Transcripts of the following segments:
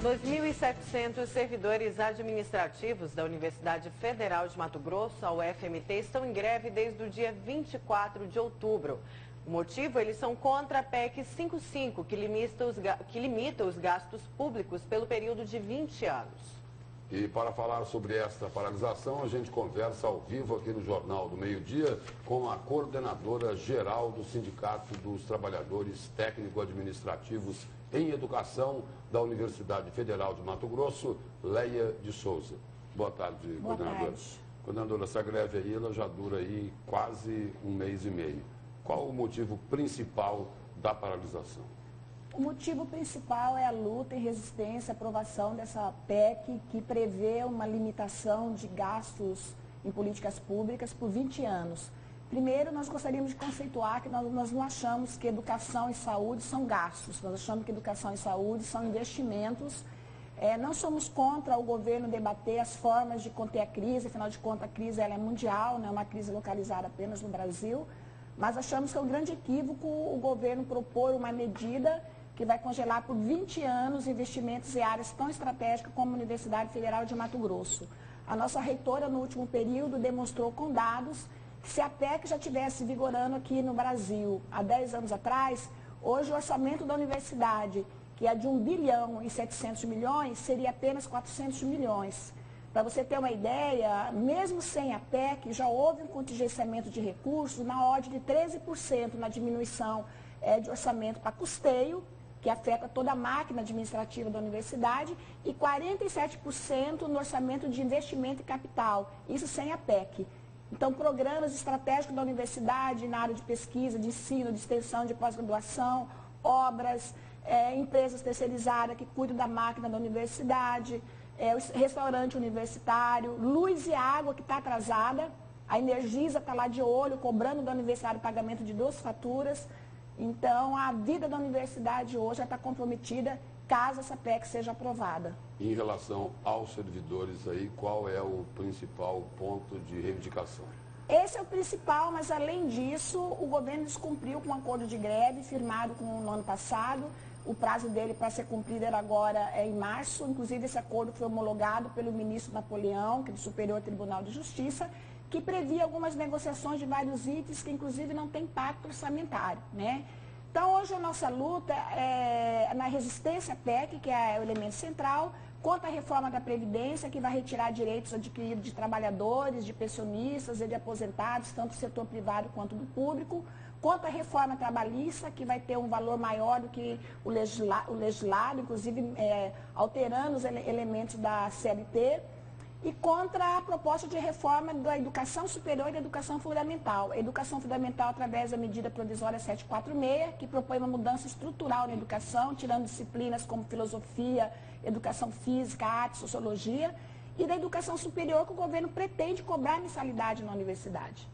2.700 servidores administrativos da Universidade Federal de Mato Grosso, a UFMT, estão em greve desde o dia 24 de outubro. O motivo, eles são contra a PEC 55, que limita os gastos públicos pelo período de 20 anos. E para falar sobre esta paralisação, a gente conversa ao vivo aqui no Jornal do Meio-Dia com a coordenadora geral do Sindicato dos Trabalhadores Técnico-Administrativos em Educação da Universidade Federal de Mato Grosso, Leia de Souza. Boa tarde, coordenadora. Coordenadora, essa greve aí ela já dura aí quase um mês e meio. Qual o motivo principal da paralisação? O motivo principal é a luta e resistência à aprovação dessa PEC que prevê uma limitação de gastos em políticas públicas por 20 anos. Primeiro, nós gostaríamos de conceituar que nós não achamos que educação e saúde são gastos, nós achamos que educação e saúde são investimentos. Não somos contra o governo debater as formas de conter a crise, afinal de contas a crise ela é mundial, não é uma crise localizada apenas no Brasil, mas achamos que é um grande equívoco o governo propor uma medida que vai congelar por 20 anos investimentos em áreas tão estratégicas como a Universidade Federal de Mato Grosso. A nossa reitora, no último período, demonstrou com dados que se a PEC já estivesse vigorando aqui no Brasil há 10 anos atrás, hoje o orçamento da universidade, que é de 1 bilhão e 700 milhões, seria apenas 400 milhões. Para você ter uma ideia, mesmo sem a PEC, já houve um contingenciamento de recursos na ordem de 13% na diminuição de orçamento para custeio, que afeta toda a máquina administrativa da universidade, e 47% no orçamento de investimento e capital, isso sem a PEC. Então, programas estratégicos da universidade na área de pesquisa, de ensino, de extensão, de pós-graduação, obras, empresas terceirizadas que cuidam da máquina da universidade, o restaurante universitário, luz e água que está atrasada, a Energisa está lá de olho, cobrando da universidade o pagamento de 2 faturas. Então, a vida da universidade hoje está comprometida caso essa PEC seja aprovada. Em relação aos servidores aí, qual é o principal ponto de reivindicação? Esse é o principal, mas além disso, o governo descumpriu com um acordo de greve firmado no ano passado. O prazo dele para ser cumprido era agora em março. Inclusive, esse acordo foi homologado pelo ministro Napoleão, que é do Superior Tribunal de Justiça, que previa algumas negociações de vários itens que, inclusive, não tem impacto orçamentário, né? Então, hoje a nossa luta é na resistência à PEC, que é o elemento central, contra a reforma da Previdência, que vai retirar direitos adquiridos de trabalhadores, de pensionistas e de aposentados, tanto do setor privado quanto do público, contra a reforma trabalhista, que vai ter um valor maior do que o legislado, inclusive alterando os elementos da CLT, e contra a proposta de reforma da educação superior e da educação fundamental. A educação fundamental através da medida provisória 746, que propõe uma mudança estrutural na educação, tirando disciplinas como filosofia, educação física, arte, sociologia, e da educação superior, que o governo pretende cobrar mensalidade na universidade.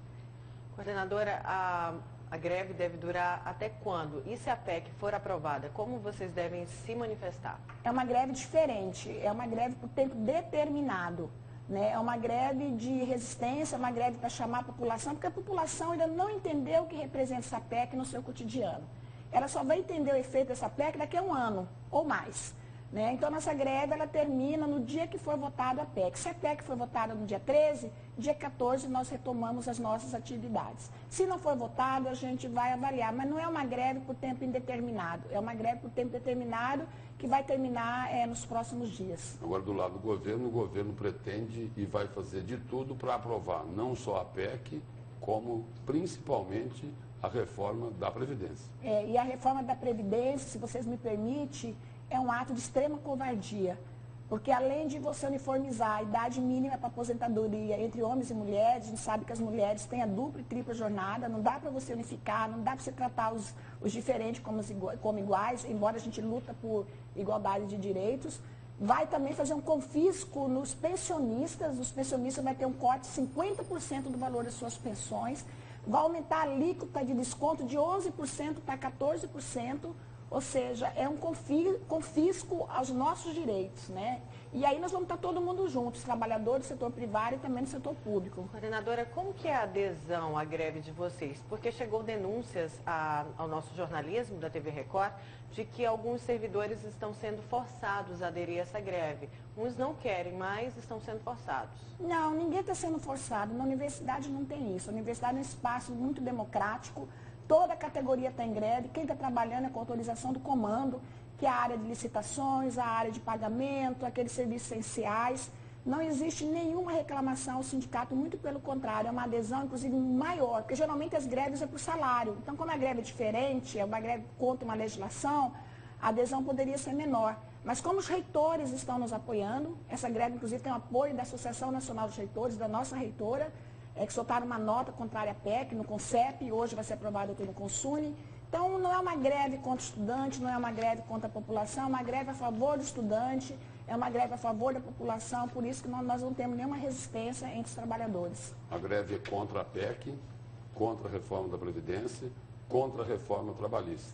Coordenadora, a greve deve durar até quando? E se a PEC for aprovada, como vocês devem se manifestar? É uma greve diferente, é uma greve por tempo determinado, né? É uma greve de resistência, é uma greve para chamar a população, porque a população ainda não entendeu o que representa essa PEC no seu cotidiano. Ela só vai entender o efeito dessa PEC daqui a um ano ou mais. Né? Então, nossa greve ela termina no dia que for votada a PEC. Se a PEC for votada no dia 13, dia 14 nós retomamos as nossas atividades. Se não for votada, a gente vai avaliar, mas não é uma greve por tempo indeterminado, é uma greve por tempo determinado que vai terminar nos próximos dias. Agora, do lado do governo, o governo pretende e vai fazer de tudo para aprovar não só a PEC, como principalmente a reforma da Previdência. E a reforma da Previdência, se vocês me permitem, é um ato de extrema covardia, porque além de você uniformizar a idade mínima para aposentadoria entre homens e mulheres, a gente sabe que as mulheres têm a dupla e tripla jornada, não dá para você unificar, não dá para você tratar os diferentes como iguais, embora a gente luta por igualdade de direitos. Vai também fazer um confisco nos pensionistas, os pensionistas vão ter um corte de 50% do valor das suas pensões, vai aumentar a alíquota de desconto de 11% para 14%, ou seja, é um confisco aos nossos direitos, né? E aí nós vamos estar todo mundo juntos, trabalhadores do setor privado e também do setor público. Coordenadora, como que é a adesão à greve de vocês? Porque chegou denúncias ao nosso jornalismo da TV Record de que alguns servidores estão sendo forçados a aderir a essa greve. Uns não querem, mas estão sendo forçados. Não, ninguém está sendo forçado. Na universidade não tem isso. A universidade é um espaço muito democrático. Toda a categoria está em greve. Quem está trabalhando é com autorização do comando, que é a área de licitações, a área de pagamento, aqueles serviços essenciais. Não existe nenhuma reclamação ao sindicato, muito pelo contrário, é uma adesão, inclusive, maior, porque geralmente as greves é por salário. Então, como a greve é diferente, é uma greve contra uma legislação, a adesão poderia ser menor. Mas como os reitores estão nos apoiando, essa greve, inclusive, tem o apoio da Associação Nacional dos Reitores, da nossa reitora, que soltaram uma nota contrária à PEC no CONCEP, e hoje vai ser aprovada aqui no CONSUNE. Então, não é uma greve contra o estudante, não é uma greve contra a população, é uma greve a favor do estudante, é uma greve a favor da população, por isso que nós não temos nenhuma resistência entre os trabalhadores. A greve é contra a PEC, contra a reforma da Previdência, contra a reforma trabalhista.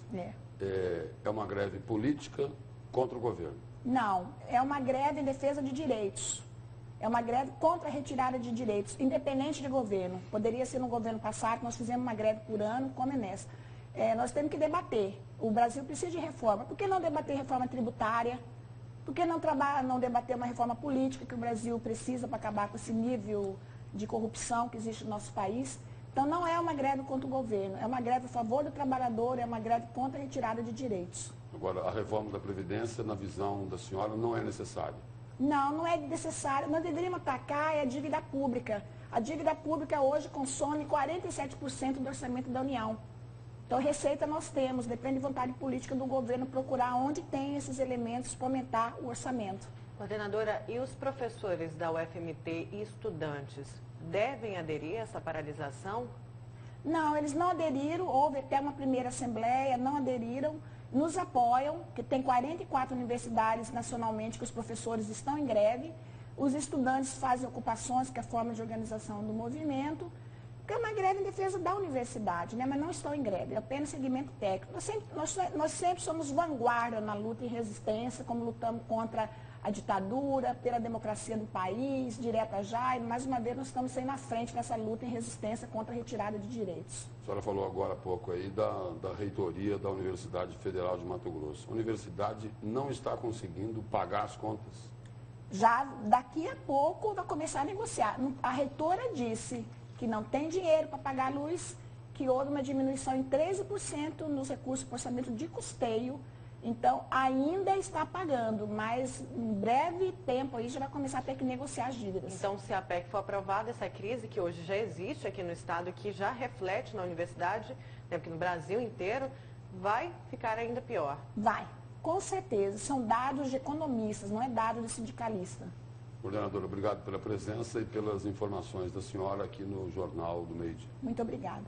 É uma greve política contra o governo? Não, é uma greve em defesa de direitos. É uma greve contra a retirada de direitos, independente de governo. Poderia ser no governo passado, nós fizemos uma greve por ano, como é nessa. Nós temos que debater. O Brasil precisa de reforma. Por que não debater reforma tributária? Por que não debater uma reforma política que o Brasil precisa para acabar com esse nível de corrupção que existe no nosso país? Então, não é uma greve contra o governo, é uma greve a favor do trabalhador, é uma greve contra a retirada de direitos. Agora, a reforma da Previdência, na visão da senhora, não é necessária? Não, não é necessário. Nós deveríamos atacar a dívida pública. A dívida pública hoje consome 47% do orçamento da União. Então, receita nós temos, depende de vontade política do governo procurar onde tem esses elementos para aumentar o orçamento. Coordenadora, e os professores da UFMT e estudantes devem aderir a essa paralisação? Não, eles não aderiram, houve até uma primeira assembleia, não aderiram, nos apoiam, que tem 44 universidades nacionalmente que os professores estão em greve, os estudantes fazem ocupações, que é a forma de organização do movimento, que é uma greve em defesa da universidade, né? Mas não estão em greve, é apenas segmento técnico. Nós sempre somos vanguarda na luta e resistência, como lutamos contra a ditadura, pela democracia do país, direta já, e mais uma vez nós estamos aí na frente nessa luta em resistência contra a retirada de direitos. A senhora falou agora há pouco aí da reitoria da Universidade Federal de Mato Grosso. A universidade não está conseguindo pagar as contas? Já daqui a pouco vai começar a negociar. A reitora disse que não tem dinheiro para pagar a luz, que houve uma diminuição em 13% nos recursos para orçamento de custeio. Então, ainda está pagando, mas em breve tempo aí já vai começar a ter que negociar as dívidas. Então, se a PEC for aprovada, essa crise que hoje já existe aqui no estado e que já reflete na universidade, né, porque no Brasil inteiro, vai ficar ainda pior. Vai, com certeza. São dados de economistas, não é dado de sindicalista. Coordenadora, obrigado pela presença e pelas informações da senhora aqui no Jornal do Meio Dia. Muito obrigada.